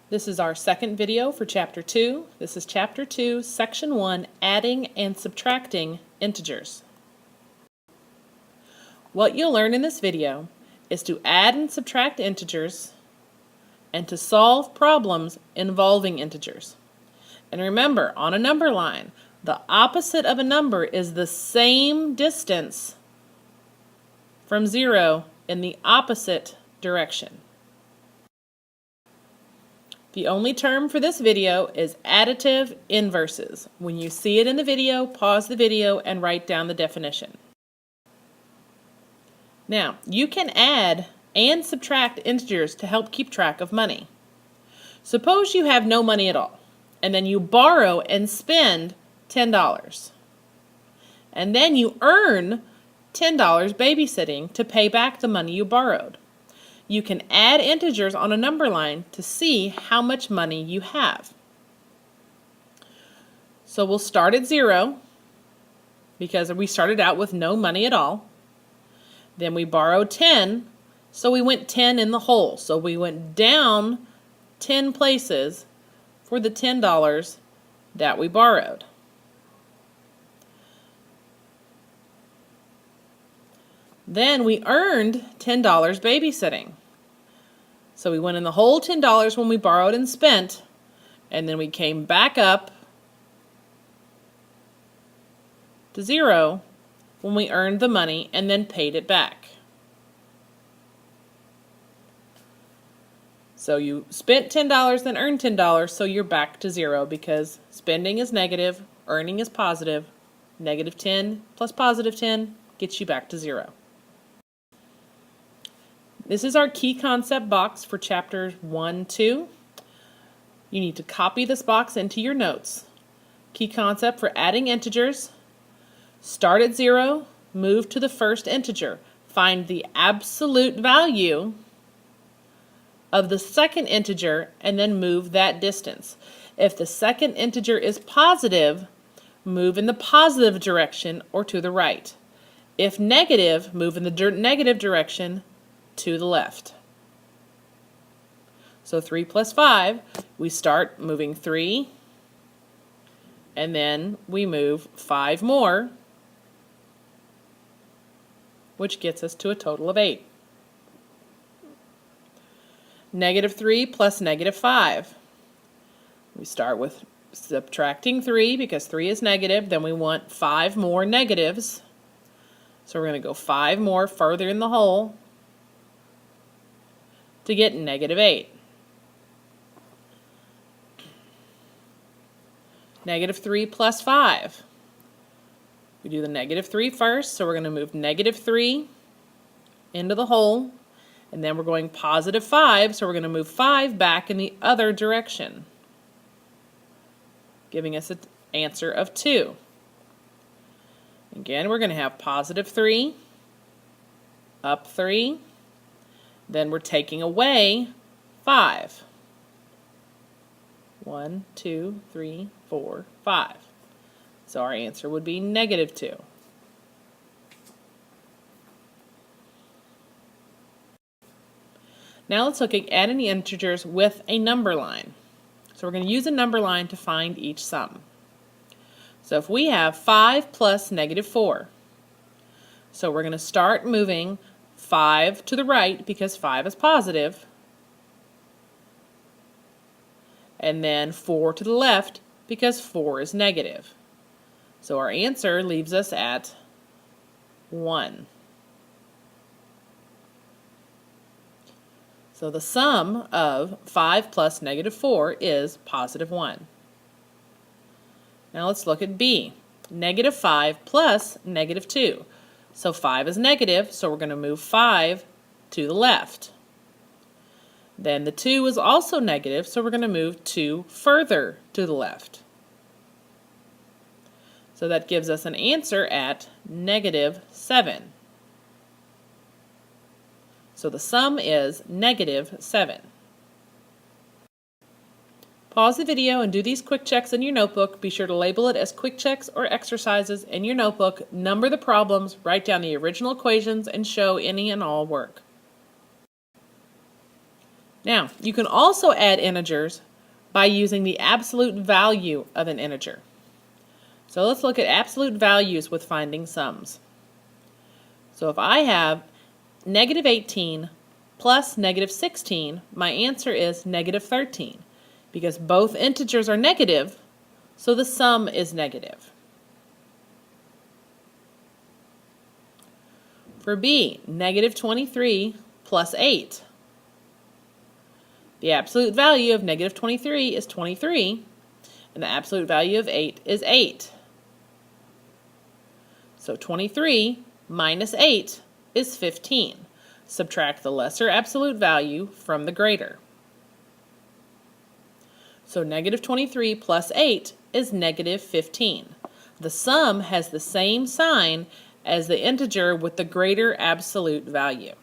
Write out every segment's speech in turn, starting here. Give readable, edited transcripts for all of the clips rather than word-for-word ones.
This is our second video for Chapter 2. This is Chapter 2, Section 1, Adding and Subtracting Integers. What you'll learn in this video is to add and subtract integers and to solve problems involving integers. And remember, on a number line, the opposite of a number is the same distance from 0 in the opposite direction. The only term for this video is additive inverses. When you see it in the video, pause the video and write down the definition. Now, you can add and subtract integers to help keep track of money. Suppose you have no money at all, and then you borrow and spend $10. And then you earn $10 babysitting to pay back the money you borrowed. You can add integers on a number line to see how much money you have. So we'll start at 0 because we started out with no money at all. Then we borrowed 10, so we went 10 in the hole. So we went down 10 places for the $10 that we borrowed. Then we earned $10 babysitting. So we went in the whole $10 when we borrowed and spent, and then we came back up to 0 when we earned the money and then paid it back. So you spent $10, then earned $10, so you're back to 0 because spending is negative, earning is positive. Negative 10 plus positive 10 gets you back to 0. This is our key concept box for chapters 1, 2. You need to copy this box into your notes. Key concept for adding integers. Start at 0, move to the first integer. Find the absolute value of the second integer and then move that distance. If the second integer is positive, move in the positive direction or to the right. If negative, move in the negative direction to the left. So 3 plus 5, we start moving 3, and then we move 5 more, which gets us to a total of 8. Negative 3 plus negative 5. We start with subtracting 3 because 3 is negative, then we want 5 more negatives. So we're going to go 5 more further in the hole to get negative 8. Negative 3 plus 5. We do the negative 3 first, so we're going to move negative 3 into the hole, and then we're going positive 5, so we're going to move 5 back in the other direction, giving us an answer of 2. Again, we're going to have positive 3, up 3, then we're taking away 5. 1, 2, 3, 4, 5. So our answer would be negative 2. Now let's look at adding the integers with a number line. So we're going to use a number line to find each sum. So if we have 5 plus negative 4, so we're going to start moving 5 to the right because 5 is positive, and then 4 to the left because 4 is negative. So our answer leaves us at 1. So the sum of 5 plus negative 4 is positive 1. Now let's look at B. Negative 5 plus negative 2. So 5 is negative, so we're going to move 5 to the left. Then the 2 is also negative, so we're going to move 2 further to the left. So that gives us an answer at negative 7. So the sum is negative 7. Pause the video and do these quick checks in your notebook. Be sure to label it as quick checks or exercises in your notebook, number the problems, write down the original equations, and show any and all work. Now, you can also add integers by using the absolute value of an integer. So let's look at absolute values with finding sums. So if I have negative 18 plus negative 16, my answer is negative 13 because both integers are negative, so the sum is negative. For B, negative 23 plus 8. The absolute value of negative 23 is 23, and the absolute value of 8 is 8. So 23 minus 8 is 15. Subtract the lesser absolute value from the greater. So negative 23 plus 8 is negative 15. The sum has the same sign as the integer with the greater absolute value.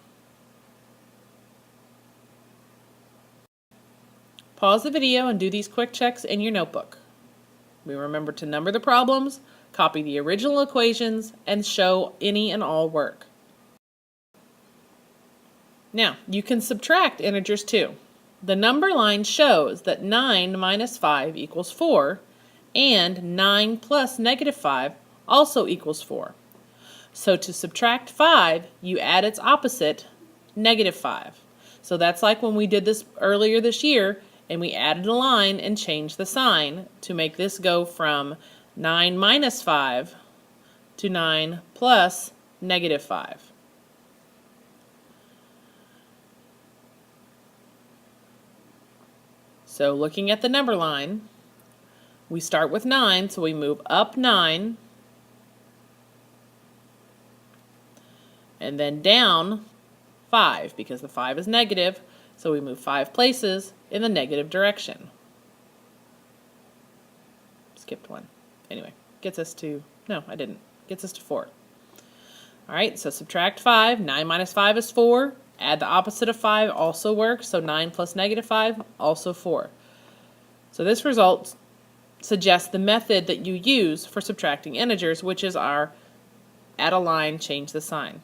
Pause the video and do these quick checks in your notebook. Remember to number the problems, copy the original equations, and show any and all work. Now, you can subtract integers too. The number line shows that 9 minus 5 equals 4, and 9 plus negative 5 also equals 4. So to subtract 5, you add its opposite, negative 5. So that's like when we did this earlier this year, and we added a line and changed the sign to make this go from 9 minus 5 to 9 plus negative 5. So looking at the number line, we start with 9, so we move up 9, and then down 5, because the 5 is negative, so we move 5 places in the negative direction. Skipped one. Anyway, gets us to, no, I didn't. Gets us to 4. All right, so subtract 5. 9 minus 5 is 4. Add the opposite of 5 also works, so 9 plus negative 5, also 4. So this result suggests the method that you use for subtracting integers, which is our add a line, change the sign.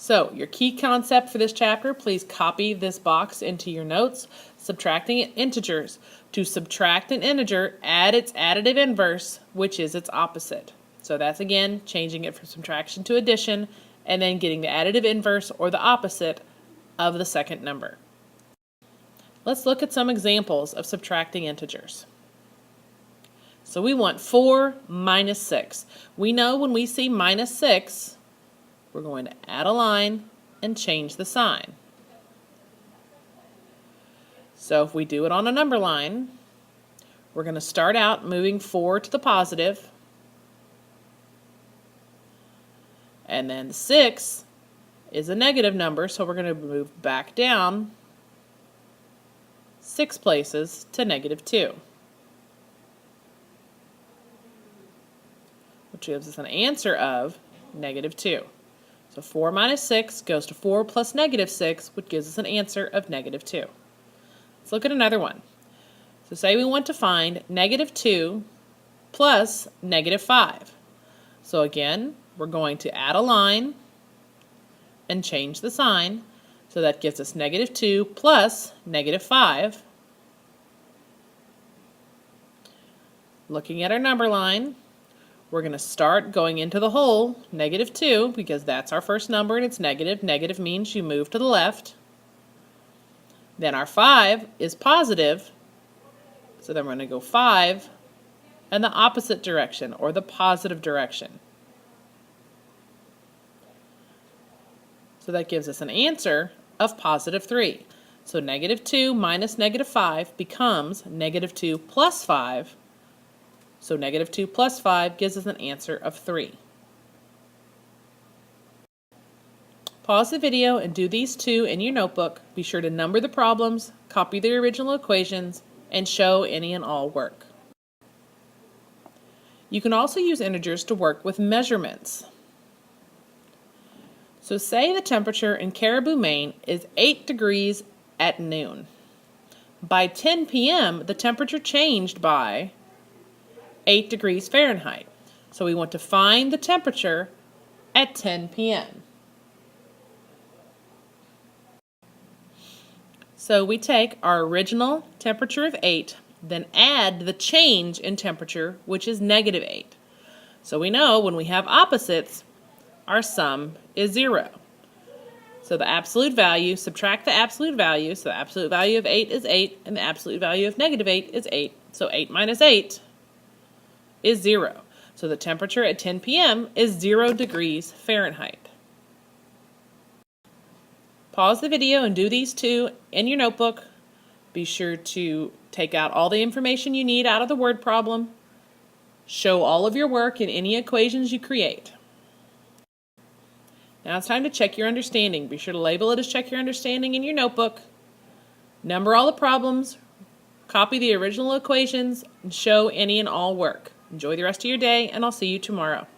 So your key concept for this chapter, please copy this box into your notes. Subtracting integers. To subtract an integer, add its additive inverse, which is its opposite. So that's again changing it from subtraction to addition, and then getting the additive inverse or the opposite of the second number. Let's look at some examples of subtracting integers. So we want 4 minus 6. We know when we see minus 6, we're going to add a line and change the sign. So if we do it on a number line, we're going to start out moving 4 to the positive, and then 6 is a negative number, so we're going to move back down 6 places to negative 2, which gives us an answer of negative 2. So 4 minus 6 goes to 4 plus negative 6, which gives us an answer of negative 2. Let's look at another one. So say we want to find negative 2 plus negative 5. So again, we're going to add a line and change the sign. So that gives us negative 2 plus negative 5. Looking at our number line, we're going to start going into the hole, negative 2, because that's our first number and it's negative. Negative means you move to the left. Then our 5 is positive, so then we're going to go 5 in the opposite direction, or the positive direction. So that gives us an answer of positive 3. So negative 2 minus negative 5 becomes negative 2 plus 5. So negative 2 plus 5 gives us an answer of 3. Pause the video and do these two in your notebook. Be sure to number the problems, copy the original equations, and show any and all work. You can also use integers to work with measurements. So say the temperature in Caribou, Maine is 8 degrees at noon. By 10 p.m., the temperature changed by 8 degrees Fahrenheit. So we want to find the temperature at 10 p.m. So we take our original temperature of 8, then add the change in temperature, which is -8. So we know when we have opposites, our sum is 0. So the absolute value, subtract the absolute value, so the absolute value of 8 is 8, and the absolute value of -8 is 8. So 8 minus 8 is 0. So the temperature at 10 p.m. is 0 degrees Fahrenheit. Pause the video and do these two in your notebook. Be sure to take out all the information you need out of the word problem. Show all of your work in any equations you create. Now it's time to check your understanding. Be sure to label it as check your understanding in your notebook. Number all the problems, copy the original equations, and show any and all work. Enjoy the rest of your day, and I'll see you tomorrow.